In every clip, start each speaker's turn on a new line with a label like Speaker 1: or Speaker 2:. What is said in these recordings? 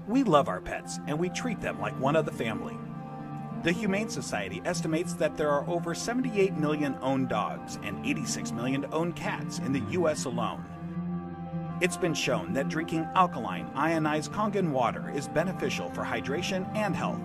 Speaker 1: We love our pets, and we treat them like one of the family. The Humane Society estimates that there are over 78 million owned dogs and 86 million owned cats in the U.S. alone. It's been shown that drinking alkaline, ionized Kangen water is beneficial for hydration and health.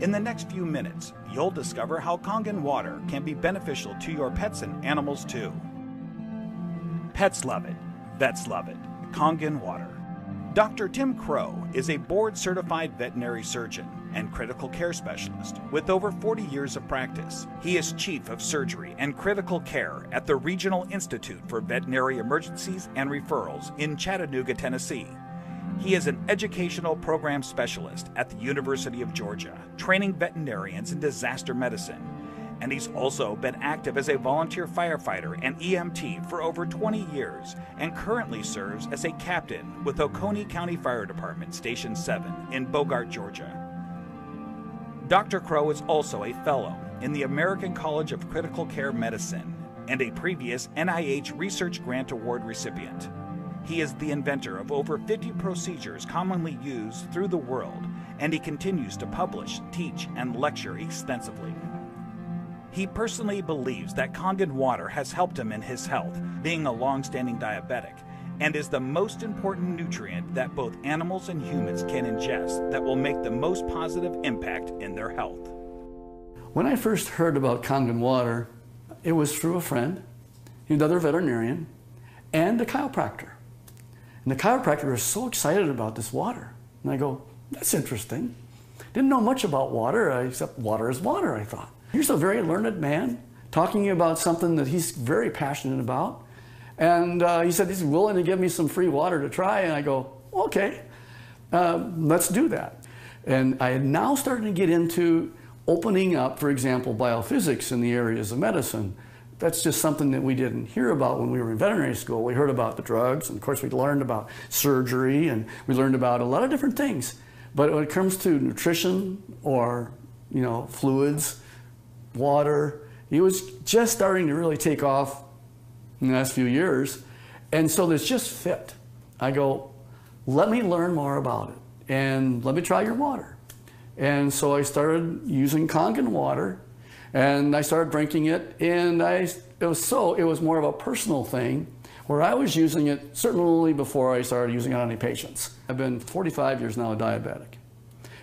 Speaker 1: In the next few minutes, you'll discover how Kangen water can be beneficial to your pets and animals too. Pets love it. Vets love it. Kangen water. Dr. Tim Crowe is a board-certified veterinary surgeon and critical care specialist with over 40 years of practice. He is Chief of Surgery and Critical Care at the Regional Institute for Veterinary Emergencies and Referrals in Chattanooga, Tennessee. He is an educational program specialist at the University of Georgia, training veterinarians in disaster medicine. And he's also been active as a volunteer firefighter and EMT for over 20 years and currently serves as a captain with Oconee County Fire Department Station 7 in Bogart, Georgia. Dr. Crowe is also a fellow in the American College of Critical Care Medicine and a previous NIH Research Grant Award recipient. He is the inventor of over 50 procedures commonly used through the world, and he continues to publish, teach, and lecture extensively. He personally believes that Kangen water has helped him in his health, being a long-standing diabetic, and is the most important nutrient that both animals and humans can ingest that will make the most positive impact in their health.
Speaker 2: When I first heard about Kangen water, it was through a friend, another veterinarian, and a chiropractor. And the chiropractor was so excited about this water. And I go, that's interesting. Didn't know much about water, except water is water, I thought. Here's a very learned man talking about something that he's very passionate about. And he said he's willing to give me some free water to try. And I go, okay, let's do that. And I had now started to get into opening up, for example, biophysics in the areas of medicine. That's just something that we didn't hear about when we were in veterinary school. We heard about the drugs, and of course we learned about surgery, and we learned about a lot of different things. But when it comes to nutrition or, fluids, water, it was just starting to really take off in the last few years. And so this just fit. I go, let me learn more about it and let me try your water. And so I started using Kangen water and I started drinking it, and it was more of a personal thing where I was using it certainly before I started using it on any patients. I've been 45 years now a diabetic.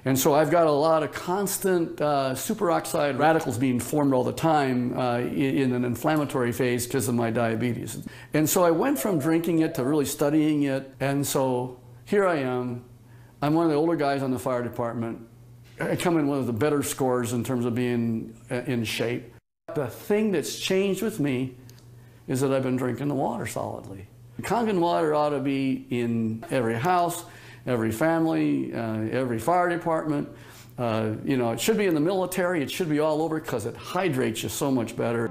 Speaker 2: And so I've got a lot of constant superoxide radicals being formed all the time in an inflammatory phase because of my diabetes. And so I went from drinking it to really studying it. And so here I am. I'm one of the older guys on the fire department. I come in one of the better scores in terms of being in shape. The thing that's changed with me is that I've been drinking the water solidly. Kangen water ought to be in every house, every family, every fire department. It should be in the military. It should be all over because it hydrates you so much better.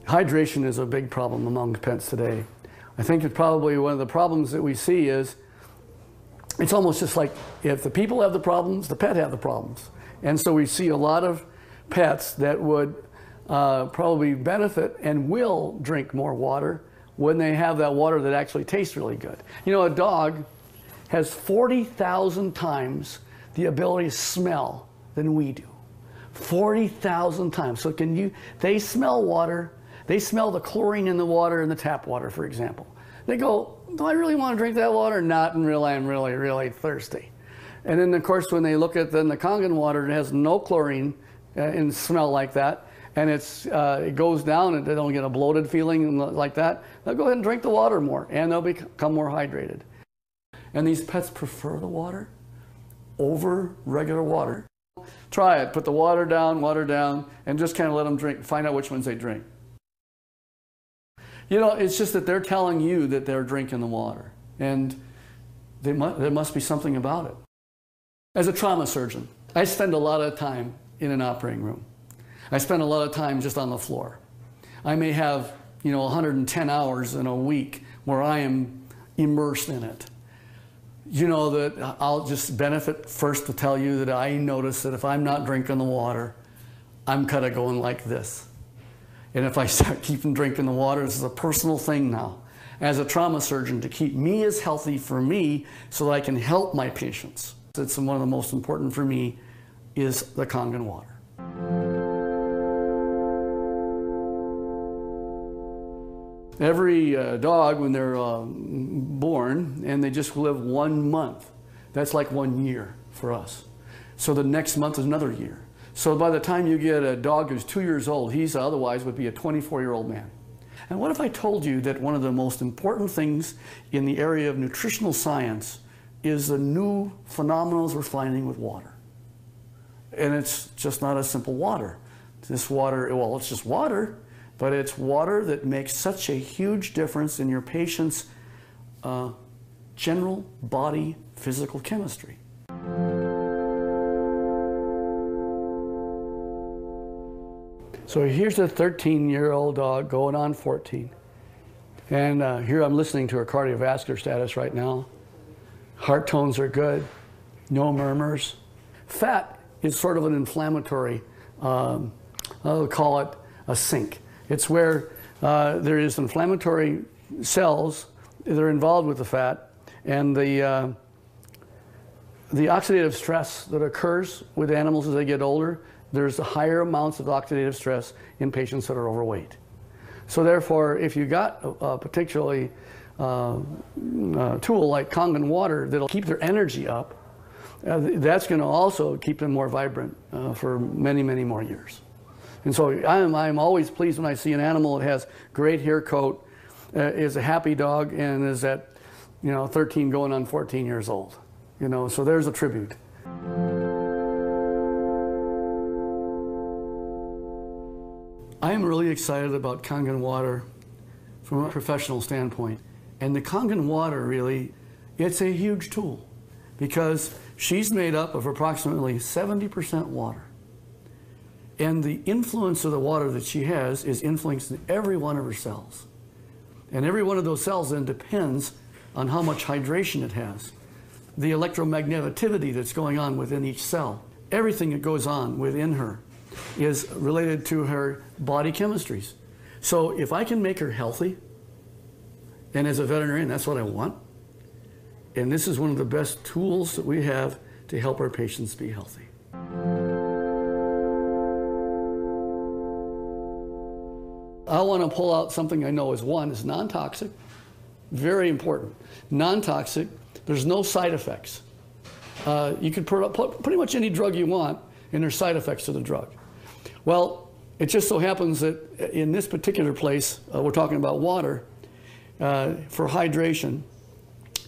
Speaker 2: Hydration is a big problem among pets today. I think that probably one of the problems that we see is it's almost just like if the people have the problems, the pet have the problems. And so we see a lot of pets that would probably benefit and will drink more water when they have that water that actually tastes really good. A dog has 40,000 times the ability to smell than we do. 40,000 times. So they smell water. They smell the chlorine in the water in the tap water, for example. They go, do I really want to drink that water? Not until I'm really, really thirsty. And then, of course, when they look at the Kangen water, it has no chlorine and smell like that, and it goes down and they don't get a bloated feeling like that, they'll go ahead and drink the water more, and they'll become more hydrated. And these pets prefer the water over regular water. Try it. Put the water down, and just kind of let them drink. Find out which ones they drink. It's just that they're telling you that they're drinking the water, and there must be something about it. As a trauma surgeon, I spend a lot of time in an operating room. I spend a lot of time just on the floor. I may have, 110 hours in a week where I am immersed in it. That I'll just benefit first to tell you that I notice that if I'm not drinking the water, I'm kind of going like this. And if I start keeping drinking the water, this is a personal thing now. as a trauma surgeon to keep me as healthy for me so that I can help my patients. It's one of the most important for me is the Kangen water. Every dog, when they're born and they just live 1 month, that's like 1 year for us. So the next month is another year. So by the time you get a dog who's 2 years old, he's otherwise would be a 24-year-old man. And what if I told you that one of the most important things in the area of nutritional science is the new phenomena we're finding with water? And it's just not a simple water. This water, well, it's just water, but it's water that makes such a huge difference in your patient's general body physical chemistry. So here's a 13-year-old dog going on 14. And here I'm listening to her cardiovascular status right now. Heart tones are good, no murmurs. Fat is sort of an inflammatory, I'll call it a sink. It's where there is inflammatory cells that are involved with the fat, and the oxidative stress that occurs with animals as they get older, there's higher amounts of oxidative stress in patients that are overweight. So therefore, if you got a particularly tool like Kangen water that'll keep their energy up, that's going to also keep them more vibrant for many, many more years. And so I'm always pleased when I see an animal that has great hair coat, is a happy dog, and is at 13 going on 14 years old. So there's a tribute. I am really excited about Kangen water from a professional standpoint. And the Kangen water really, it's a huge tool because she's made up of approximately 70% water. And the influence of the water that she has is influencing every one of her cells. And every one of those cells then depends on how much hydration it has, the electromagneticity that's going on within each cell. Everything that goes on within her is related to her body chemistries. So if I can make her healthy, and as a veterinarian, that's what I want, and this is one of the best tools that we have to help our patients be healthy. I want to pull out something I know is non-toxic, very important. Non-toxic, there's no side effects. You can put pretty much any drug you want, and there's side effects to the drug. Well, it just so happens that in this particular place, we're talking about water, for hydration.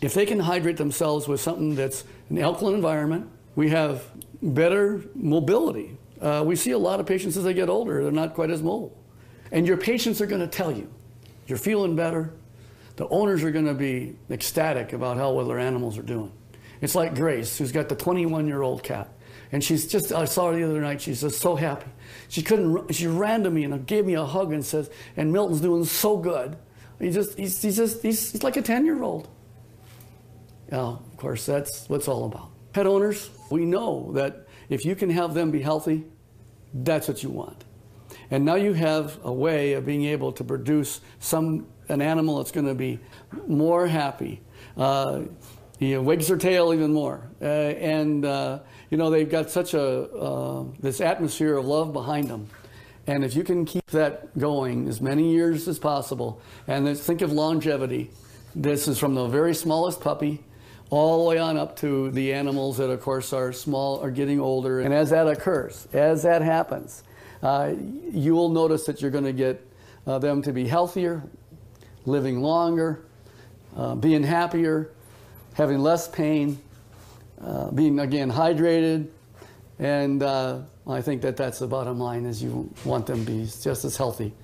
Speaker 2: If they can hydrate themselves with something that's an alkaline environment, we have better mobility. We see a lot of patients as they get older, they're not quite as mobile. And your patients are going to tell you, you're feeling better. The owners are going to be ecstatic about how well their animals are doing. It's like Grace, who's got the 21-year-old cat. And she's just, I saw her the other night, she's just so happy. She ran to me and gave me a hug and says, and Milton's doing so good. He's like a 10-year-old. Of course, that's what it's all about. Pet owners, we know that if you can have them be healthy, that's what you want. And now you have a way of being able to produce an animal that's going to be more happy. Wags their tail even more. They've got such this atmosphere of love behind them. And if you can keep that going as many years as possible, and then think of longevity. This is from the very smallest puppy all the way on up to the animals that, of course, are small, are getting older. And as that occurs, as that happens, you will notice that you're going to get them to be healthier, living longer, being happier, having less pain, being, again, hydrated. And I think that that's the bottom line, is you want them to be just as healthy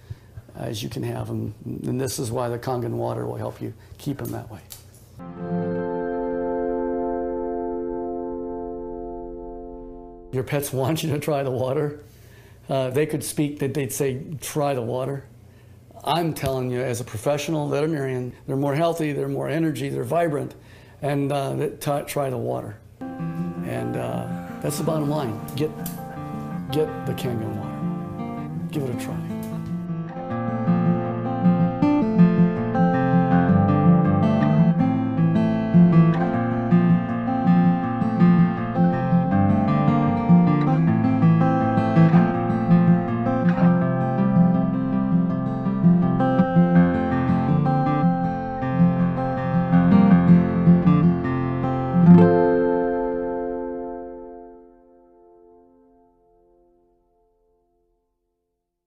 Speaker 2: as you can have them. And this is why the Kangen water will help you keep them that way. Your pets want you to try the water. They could speak, that they'd say, try the water. I'm telling you, as a professional veterinarian, they're more healthy, they're more energy, they're vibrant, and try the water. And that's the bottom line. Get the Kangen water. Give it a try.